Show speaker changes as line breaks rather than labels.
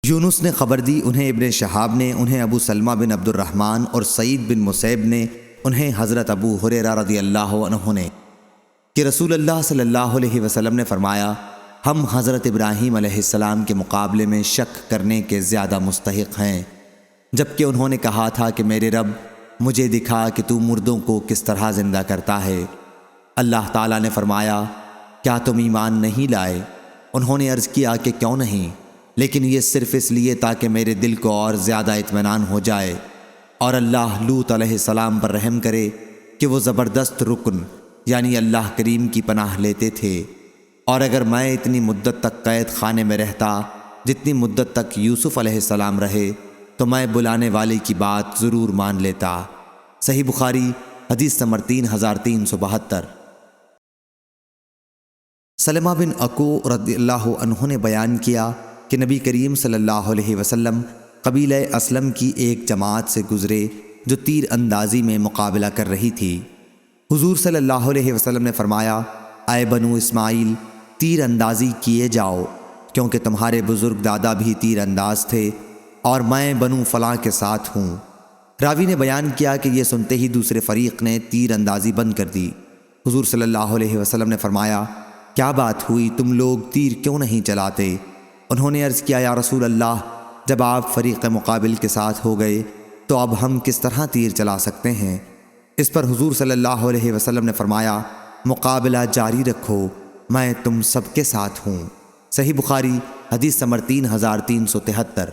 یونس نے خبر دی، انہیں ابن شہاب نے، انہیں ابو سلمہ بن عبد الرحمن اور سعید بن مسیب نے، انہیں حضرت ابو ہریرہ رضی اللہ عنہ نے کہ رسول اللہ صلی اللہ علیہ وسلم نے فرمایا، ہم حضرت ابراہیم علیہ السلام کے مقابلے میں شک کرنے کے زیادہ مستحق ہیں، جبکہ انہوں نے کہا تھا کہ میرے رب مجھے دکھا کہ تو مردوں کو کس طرح زندہ کرتا ہے۔ اللہ تعالیٰ نے فرمایا، کیا تم ایمان نہیں لائے؟ انہوں نے عرض کیا کہ کیوں نہیں، لیکن یہ صرف اس لیے تاکہ میرے دل کو اور زیادہ اطمینان ہو جائے، اور اللہ لوط علیہ السلام پر رحم کرے کہ وہ زبردست رکن یعنی اللہ کریم کی پناہ لیتے تھے، اور اگر میں اتنی مدت تک قید خانے میں رہتا جتنی مدت تک یوسف علیہ السلام رہے تو میں بلانے والے کی بات ضرور مان لیتا۔ صحیح بخاری حدیث نمبر 3372۔ سلمہ بن اکو رضی اللہ عنہ نے بیان کیا کہ نبی کریم صلی اللہ علیہ وسلم قبیلہ اسلم کی ایک جماعت سے گزرے جو تیر اندازی میں مقابلہ کر رہی تھی۔ حضور صلی اللہ علیہ وسلم نے فرمایا، اے بنو اسماعیل، تیر اندازی کیے جاؤ، کیونکہ تمہارے بزرگ دادا بھی تیر انداز تھے اور میں بنو فلاں کے ساتھ ہوں۔ راوی نے بیان کیا کہ یہ سنتے ہی دوسرے فریق نے تیر اندازی بند کر دی۔ حضور صلی اللہ علیہ وسلم نے فرمایا، کیا بات ہوئی، تم لوگ تیر کیوں نہیں چلاتے؟ انہوں نے عرض کیا، یا رسول اللہ، جب آپ فریق مقابل کے ساتھ ہو گئے تو اب ہم کس طرح تیر چلا سکتے ہیں؟ اس پر حضور صلی اللہ علیہ وسلم نے فرمایا، مقابلہ جاری رکھو، میں تم سب کے ساتھ ہوں۔ صحیح بخاری حدیث نمبر 3373۔